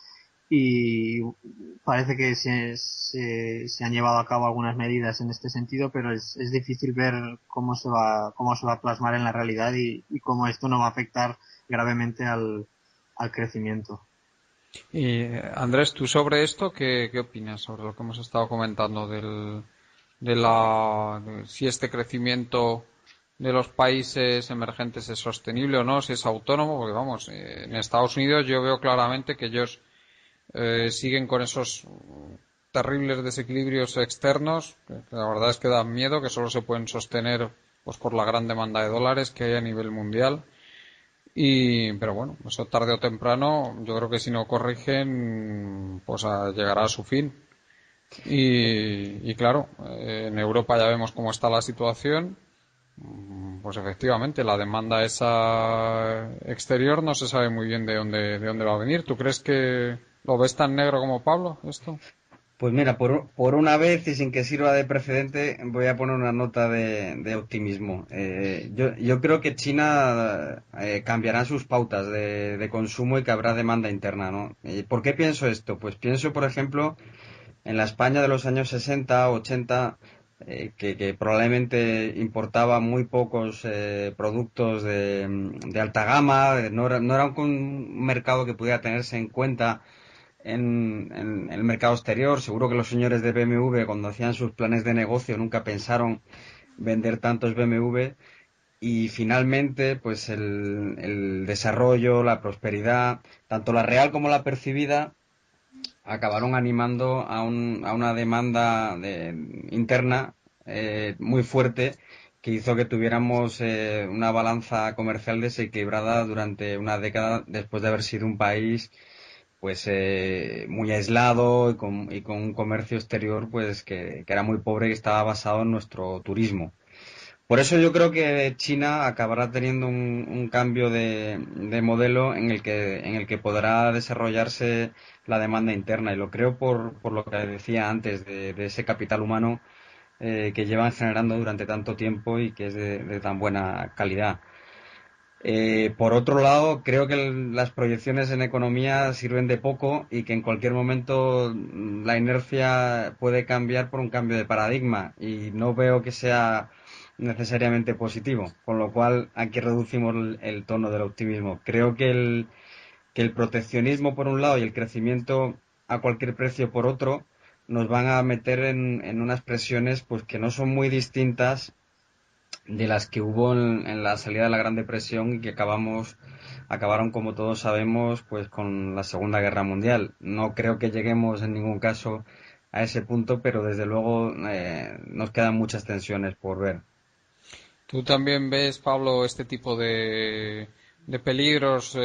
y parece que se han llevado a cabo algunas medidas en este sentido, pero es difícil ver cómo se va a plasmar en la realidad y cómo esto no va a afectar gravemente al crecimiento. Y Andrés, ¿tú sobre esto qué opinas? Sobre lo que hemos estado comentando de si este crecimiento de los países emergentes es sostenible o no, si es autónomo, porque vamos, en Estados Unidos yo veo claramente que ellos siguen con esos terribles desequilibrios externos, que la verdad es que dan miedo, que solo se pueden sostener pues por la gran demanda de dólares que hay a nivel mundial. Pero bueno, eso tarde o temprano, yo creo que si no corrigen, pues llegará a su fin. Y claro, en Europa ya vemos cómo está la situación. Pues efectivamente, la demanda esa exterior no se sabe muy bien de dónde va a venir. ¿Tú crees que lo ves tan negro como Pablo, esto? Pues mira, por una vez y sin que sirva de precedente, voy a poner una nota de optimismo. Yo creo que China cambiará sus pautas de consumo y que habrá demanda interna, ¿no? ¿Por qué pienso esto? Pues pienso, por ejemplo, en la España de los años 60, 80, que probablemente importaba muy pocos productos de alta gama, no era un mercado que pudiera tenerse en cuenta en el mercado exterior. Seguro que los señores de BMW, cuando hacían sus planes de negocio, nunca pensaron vender tantos BMW, y finalmente pues el desarrollo, la prosperidad, tanto la real como la percibida, acabaron animando a una demanda interna muy fuerte, que hizo que tuviéramos una balanza comercial desequilibrada durante una década, después de haber sido un país pues muy aislado y con un comercio exterior pues que era muy pobre y que estaba basado en nuestro turismo. Por eso yo creo que China acabará teniendo un cambio de modelo en el que podrá desarrollarse la demanda interna, y lo creo por lo que decía antes de ese capital humano que llevan generando durante tanto tiempo y que es de tan buena calidad. Por otro lado, creo que las proyecciones en economía sirven de poco y que en cualquier momento la inercia puede cambiar por un cambio de paradigma, y no veo que sea necesariamente positivo, con lo cual aquí reducimos el tono del optimismo. Creo que el proteccionismo por un lado y el crecimiento a cualquier precio por otro nos van a meter en unas presiones pues que no son muy distintas de las que hubo en la salida de la Gran Depresión, y que acabaron, como todos sabemos, pues con la Segunda Guerra Mundial. No creo que lleguemos en ningún caso a ese punto, pero desde luego nos quedan muchas tensiones por ver. ¿Tú también ves, Pablo, este tipo de peligros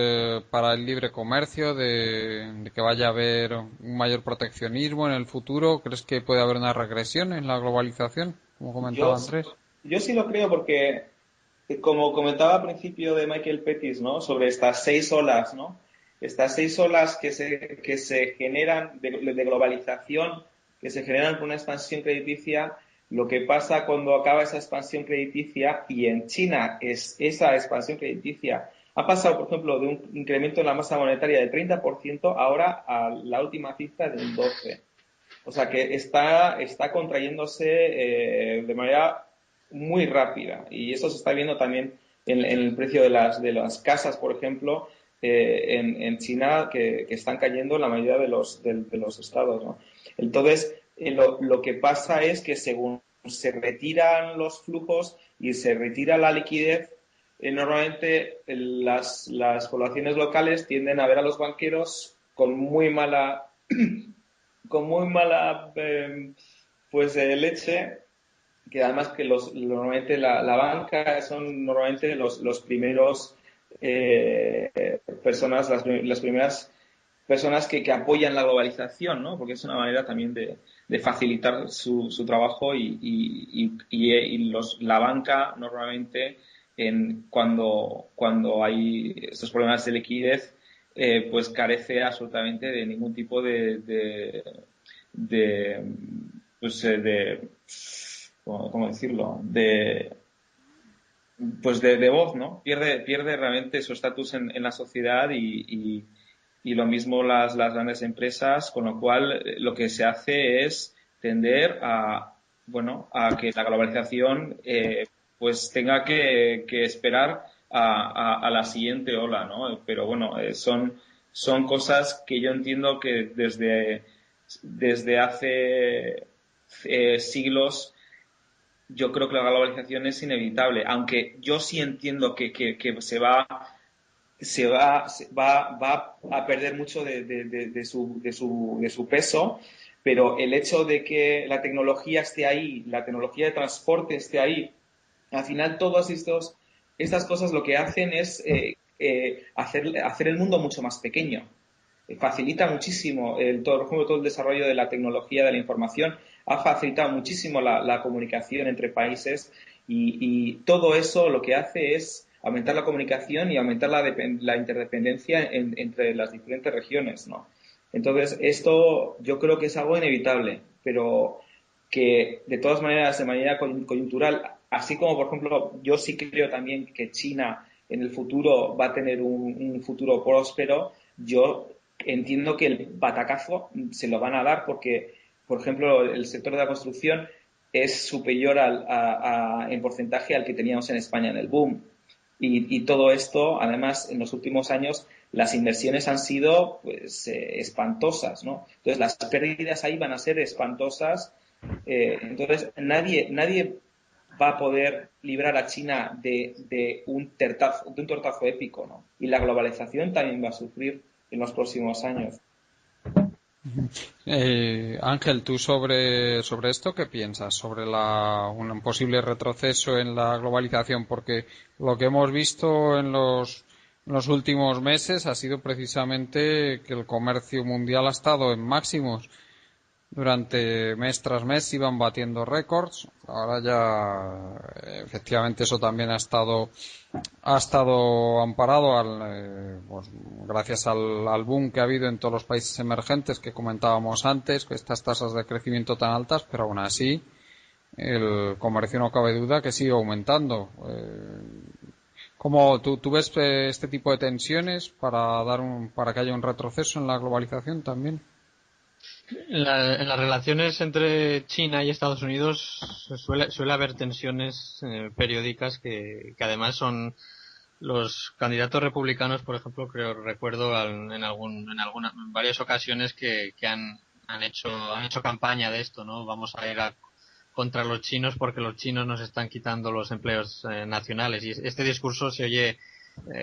para el libre comercio, de que vaya a haber un mayor proteccionismo en el futuro? ¿Crees que puede haber una regresión en la globalización, como comentaba Yo, Andrés? yo sí lo creo porque, como comentaba al principio de Michael Pettis, ¿no? Sobre estas 6 olas, ¿no? Estas 6 olas que se generan de globalización, que se generan con una expansión crediticia. Lo que pasa cuando acaba esa expansión crediticia, y en China esa expansión crediticia ha pasado, por ejemplo, de un incremento en la masa monetaria del 30% ahora a la última cifra del 12%. O sea que está contrayéndose de manera muy rápida, y eso se está viendo también en el precio de las casas, por ejemplo, en China, que están cayendo en la mayoría de los estados, ¿no? Entonces, lo que pasa es que según se retiran los flujos y se retira la liquidez, normalmente las poblaciones locales tienden a ver a los banqueros con muy mala pues leche, que además que normalmente la banca son normalmente los primeros las primeras personas que apoyan la globalización, ¿no? Porque es una manera también de facilitar su trabajo y la banca normalmente cuando hay estos problemas de liquidez pues carece absolutamente de ningún tipo de pues ¿cómo decirlo? De voz, ¿no? Pierde realmente su estatus en la sociedad y lo mismo las grandes empresas, con lo cual lo que se hace es tender a que la globalización pues tenga que esperar a la siguiente ola, ¿no? Pero bueno, son cosas que yo entiendo que desde hace siglos yo creo que la globalización es inevitable, aunque yo sí entiendo que va a perder mucho de su peso, pero el hecho de que la tecnología esté ahí, la tecnología de transporte esté ahí, al final estas cosas lo que hacen es hacer el mundo mucho más pequeño. Facilita muchísimo por ejemplo, todo el desarrollo de la tecnología de la información, ha facilitado muchísimo la comunicación entre países y todo eso lo que hace es aumentar la comunicación y aumentar la interdependencia entre las diferentes regiones, ¿no? Entonces, esto yo creo que es algo inevitable, pero que de todas maneras, de manera coyuntural, así como, por ejemplo, yo sí creo también que China en el futuro va a tener un futuro próspero, yo entiendo que el batacazo se lo van a dar porque, por ejemplo, el sector de la construcción es superior en porcentaje al que teníamos en España en el boom. Y todo esto, además, en los últimos años, las inversiones han sido pues espantosas, ¿no? Entonces, las pérdidas ahí van a ser espantosas. Entonces, nadie va a poder librar a China de un tortazo épico, ¿no? Y la globalización también va a sufrir en los próximos años. Ángel, ¿tú sobre esto qué piensas? Sobre un posible retroceso en la globalización, porque lo que hemos visto en los últimos meses ha sido precisamente que el comercio mundial ha estado en máximos. Durante mes tras mes iban batiendo récords. Ahora ya, efectivamente, eso también ha estado amparado pues, gracias al boom que ha habido en todos los países emergentes que comentábamos antes, con estas tasas de crecimiento tan altas, pero aún así el comercio no cabe duda que sigue aumentando. ¿Cómo tú ves este tipo de tensiones para que haya un retroceso en la globalización también? En las relaciones entre China y Estados Unidos suele haber tensiones periódicas que además son los candidatos republicanos, por ejemplo, recuerdo en varias ocasiones que han hecho campaña de esto, ¿no? Vamos a ir contra los chinos porque los chinos nos están quitando los empleos nacionales, y este discurso se oye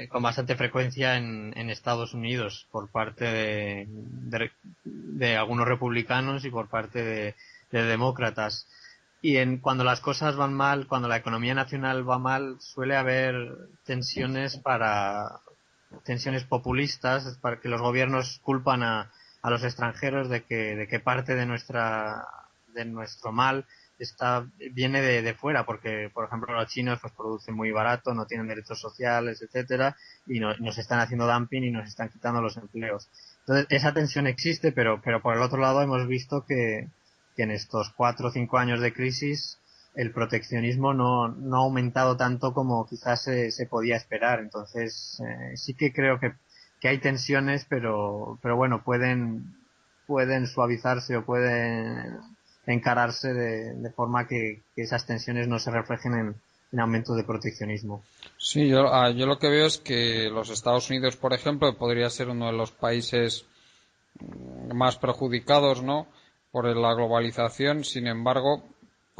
con bastante frecuencia en Estados Unidos por parte de algunos republicanos y por parte de demócratas. Y cuando las cosas van mal, cuando la economía nacional va mal, suele haber tensiones populistas, para que los gobiernos culpan a los extranjeros de que parte de nuestro mal viene de fuera, porque por ejemplo los chinos pues producen muy barato, no tienen derechos sociales, etcétera, y nos están haciendo dumping y nos están quitando los empleos. Entonces esa tensión existe, pero por el otro lado hemos visto que en estos 4 o 5 años de crisis el proteccionismo no ha aumentado tanto como quizás se podía esperar. Entonces sí que creo que hay tensiones, pero bueno, pueden suavizarse o pueden encararse de forma que esas tensiones no se reflejen en aumentos de proteccionismo. Sí, yo lo que veo es que los Estados Unidos, por ejemplo, podría ser uno de los países más perjudicados, ¿no?, por la globalización. Sin embargo,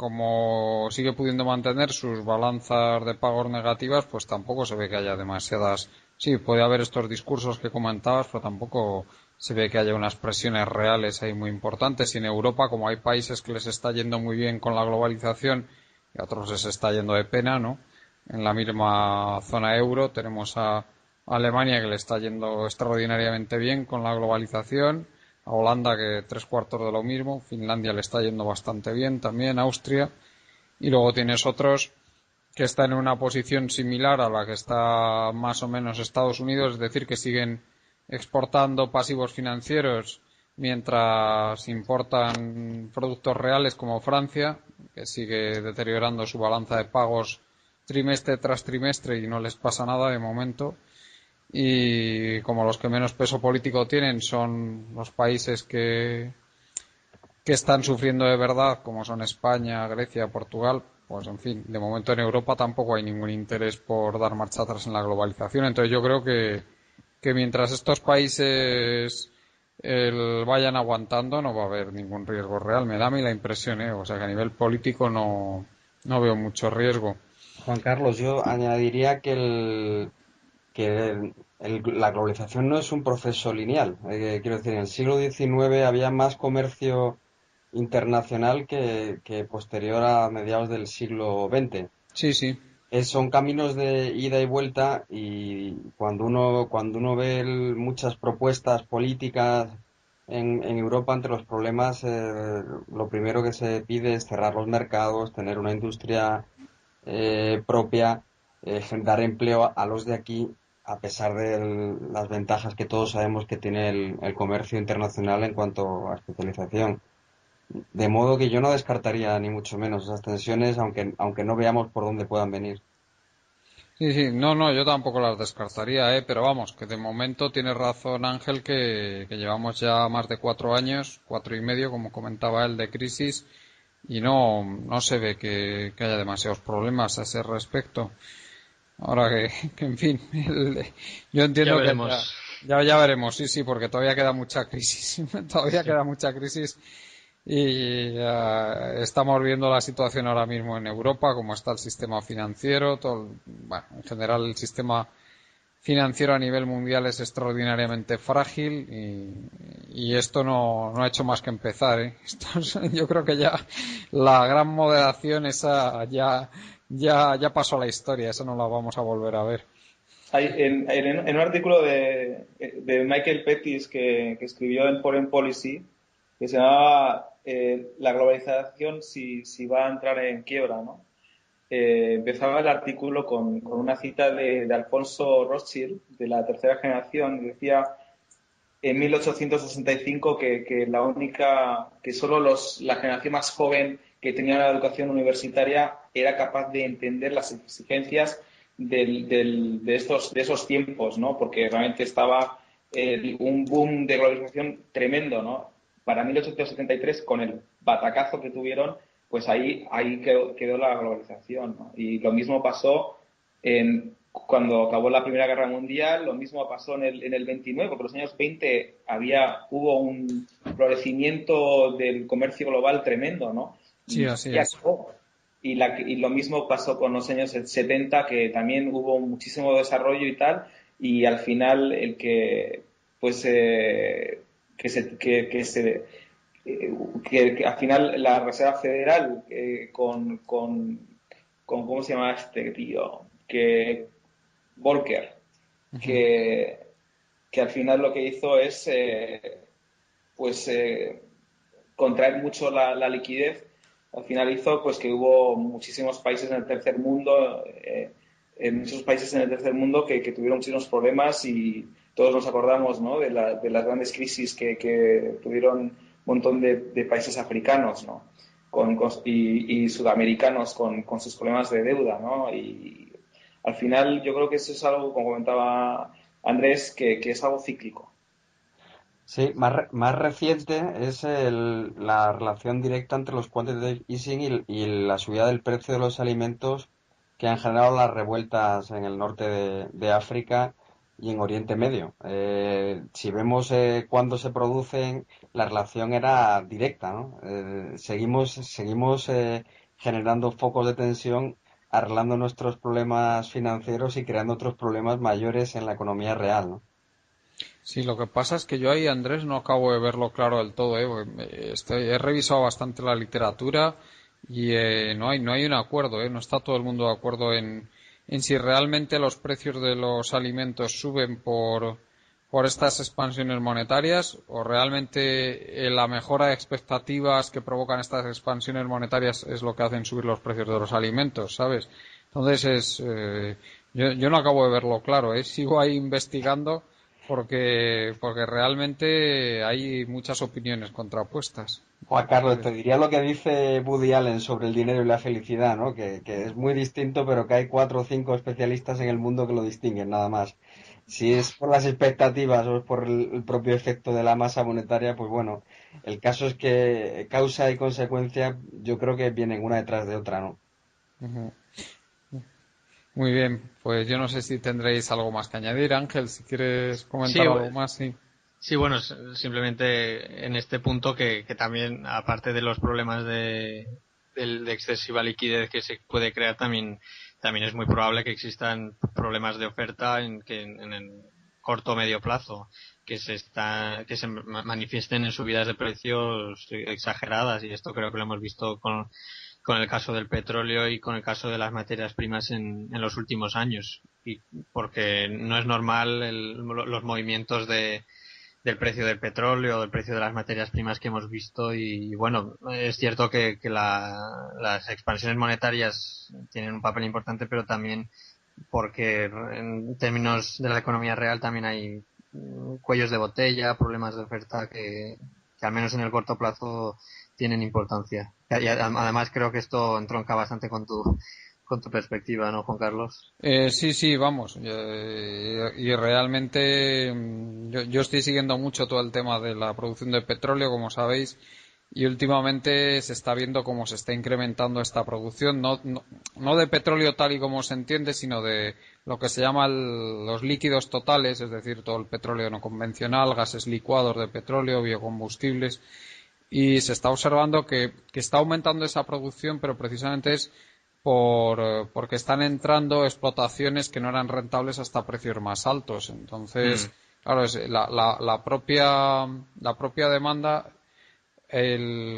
como sigue pudiendo mantener sus balanzas de pagos negativas, pues tampoco se ve que haya demasiadas. Sí, puede haber estos discursos que comentabas, pero tampoco se ve que haya unas presiones reales ahí muy importantes. Y en Europa, como hay países que les está yendo muy bien con la globalización y a otros les está yendo de pena, ¿no? En la misma zona euro tenemos a Alemania que le está yendo extraordinariamente bien con la globalización, a Holanda que 3/4 de lo mismo, Finlandia le está yendo bastante bien también, Austria, y luego tienes otros que están en una posición similar a la que está más o menos Estados Unidos, es decir, que siguen exportando pasivos financieros mientras importan productos reales como Francia, que sigue deteriorando su balanza de pagos trimestre tras trimestre y no les pasa nada de momento. Y como los que menos peso político tienen son los países que están sufriendo de verdad, como son España, Grecia, Portugal, pues en fin, de momento en Europa tampoco hay ningún interés por dar marcha atrás en la globalización. Entonces yo creo que mientras estos países vayan aguantando no va a haber ningún riesgo real. Me da a mí la impresión, o sea que a nivel político no veo mucho riesgo. Juan Carlos, yo añadiría que la globalización no es un proceso lineal. Quiero decir, en el siglo XIX había más comercio internacional que posterior a mediados del siglo XX. Sí, sí. Son caminos de ida y vuelta y cuando uno ve muchas propuestas políticas en Europa ante los problemas, lo primero que se pide es cerrar los mercados, tener una industria propia, dar empleo a los de aquí, a pesar de las ventajas que todos sabemos que tiene el comercio internacional en cuanto a especialización. De modo que yo no descartaría ni mucho menos esas tensiones, aunque no veamos por dónde puedan venir. Sí, sí, no, yo tampoco las descartaría, pero vamos, que de momento tienes razón Ángel, que llevamos ya más de 4 años, 4 y medio, como comentaba él, de crisis, y no se ve que haya demasiados problemas a ese respecto. Ahora que en fin, yo Ya entiendo que veremos. ya veremos, sí, sí, porque todavía queda mucha crisis, todavía Sí. queda mucha crisis y estamos viendo la situación ahora mismo en Europa, cómo está el sistema financiero, bueno, en general el sistema financiero a nivel mundial es extraordinariamente frágil y esto no ha hecho más que empezar, ¿eh? Yo creo que ya la gran moderación esa ya pasó a la historia, eso no la vamos a volver a ver. Hay, en un artículo de Michael Pettis que escribió en Foreign Policy, que se llamaba La globalización si va a entrar en quiebra, ¿no? Empezaba el artículo con una cita de Alfonso Rothschild, de la tercera generación, y decía en 1865 que solo la generación más joven que tenía una educación universitaria era capaz de entender las exigencias de esos tiempos, ¿no? Porque realmente estaba un boom de globalización tremendo, ¿no? Para 1873, con el batacazo que tuvieron, pues ahí quedó la globalización, ¿no? Y lo mismo pasó cuando acabó la Primera Guerra Mundial, lo mismo pasó en el 29, porque en los años 20 hubo un florecimiento del comercio global tremendo, ¿no? Sí, Y así ya es. acabó. Y lo mismo pasó con los años 70, que también hubo muchísimo desarrollo y tal, y al final el que, pues, que al final la Reserva Federal, ¿cómo se llama este tío? Volcker, Ujú. que, que al final lo que hizo es pues contraer mucho la liquidez. Al final hizo pues que hubo muchísimos países en el tercer mundo, muchos países en el tercer mundo que tuvieron muchísimos problemas y todos nos acordamos, ¿no? de las grandes crisis que tuvieron un montón de países africanos, ¿no? Y sudamericanos con sus problemas de deuda, ¿no? Y al final yo creo que eso es algo, como comentaba Andrés, que es algo cíclico. Sí, más reciente es la relación directa entre los quantitative easing y la subida del precio de los alimentos que han generado las revueltas en el norte de África y en Oriente Medio. Si vemos cuándo se producen, la relación era directa, ¿no? Seguimos generando focos de tensión, arreglando nuestros problemas financieros y creando otros problemas mayores en la economía real, ¿no? Sí, lo que pasa es que yo ahí, Andrés, no acabo de verlo claro del todo, ¿eh? He revisado bastante la literatura y no hay un acuerdo, ¿eh? No está todo el mundo de acuerdo en si realmente los precios de los alimentos suben por estas expansiones monetarias o realmente la mejora de expectativas que provocan estas expansiones monetarias es lo que hacen subir los precios de los alimentos, ¿sabes? Entonces yo no acabo de verlo claro, ¿eh? Sigo ahí investigando porque realmente hay muchas opiniones contrapuestas. Juan Carlos, te diría lo que dice Woody Allen sobre el dinero y la felicidad, ¿no? Que es muy distinto, pero que hay 4 o 5 especialistas en el mundo que lo distinguen, nada más. Si es por las expectativas o es por el propio efecto de la masa monetaria, pues bueno, el caso es que causa y consecuencia yo creo que vienen una detrás de otra, ¿no? Ujú. Muy bien, pues yo no sé si tendréis algo más que añadir, Ángel, si quieres Sí, comentar algo más, sí. sí, bueno, simplemente en este punto que también, aparte de los problemas de excesiva liquidez que se puede crear, también es muy probable que existan problemas de oferta en el corto o medio plazo, que se manifiesten en subidas de precios exageradas, y esto creo que lo hemos visto con el caso del petróleo y con el caso de las materias primas en los últimos años, y porque no es normal los movimientos del precio del petróleo, del precio de las materias primas que hemos visto, y bueno, es cierto que las expansiones monetarias tienen un papel importante, pero también porque en términos de la economía real también hay cuellos de botella, problemas de oferta que al menos en el corto plazo tienen importancia. Y además creo que esto entronca bastante con tu perspectiva, ¿no, Juan Carlos? Sí, sí, vamos. Y realmente yo estoy siguiendo mucho todo el tema de la producción de petróleo, como sabéis, y últimamente se está viendo cómo se está incrementando esta producción, no de petróleo tal y como se entiende, sino de lo que se llama los líquidos totales, es decir, todo el petróleo no convencional, gases licuados de petróleo, biocombustibles, y se está observando que está aumentando esa producción, pero precisamente es porque están entrando explotaciones que no eran rentables hasta precios más altos. Entonces, claro, es la propia demanda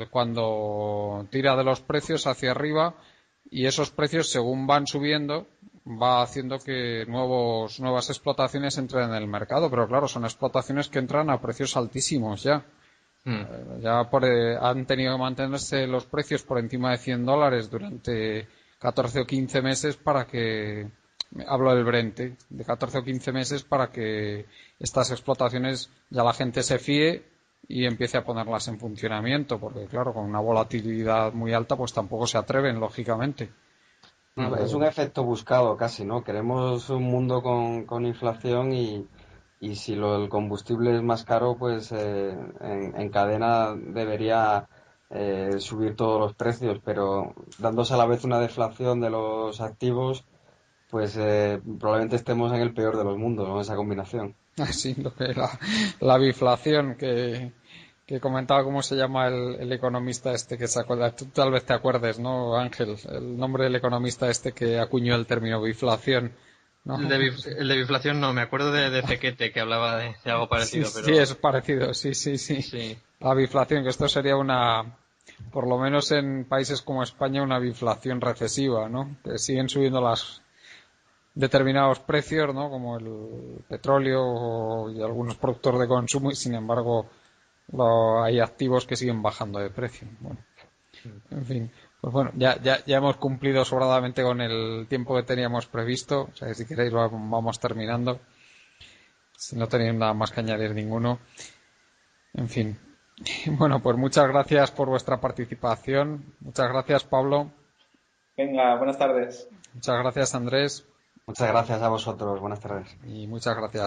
cuando tira de los precios hacia arriba, y esos precios, según van subiendo, va haciendo que nuevas explotaciones entren en el mercado. Pero claro, son explotaciones que entran a precios altísimos ya. Han tenido que mantenerse los precios por encima de $100 durante 14 o 15 meses para que, hablo del Brent, de 14 o 15 meses para que estas explotaciones ya la gente se fíe y empiece a ponerlas en funcionamiento, porque claro, con una volatilidad muy alta pues tampoco se atreven, lógicamente. Es un efecto buscado casi, ¿no? Queremos un mundo con inflación y si el combustible es más caro, pues en cadena debería subir todos los precios, pero dándose a la vez una deflación de los activos, pues probablemente estemos en el peor de los mundos, ¿no? Esa combinación. Así, la biflación que comentaba, cómo se llama el economista este que se acuerda. Tú tal vez te acuerdes, ¿no, Ángel? El nombre del economista este que acuñó el término biflación, ¿no? El de biflación no, me acuerdo de Cequete que hablaba de algo parecido, Sí, pero sí, es parecido, sí. sí. La biflación, que esto sería por lo menos en países como España, una biflación recesiva, ¿no? Que siguen subiendo determinados precios, ¿no? Como el petróleo y algunos productos de consumo, y sin embargo hay activos que siguen bajando de precio. Bueno, en fin, pues bueno, ya hemos cumplido sobradamente con el tiempo que teníamos previsto. O sea, que si queréis vamos terminando. Si no tenéis nada más que añadir ninguno. En fin. Bueno, pues muchas gracias por vuestra participación. Muchas gracias, Pablo. Venga, buenas tardes. Muchas gracias, Andrés. Muchas gracias a vosotros. Buenas tardes. Y muchas gracias.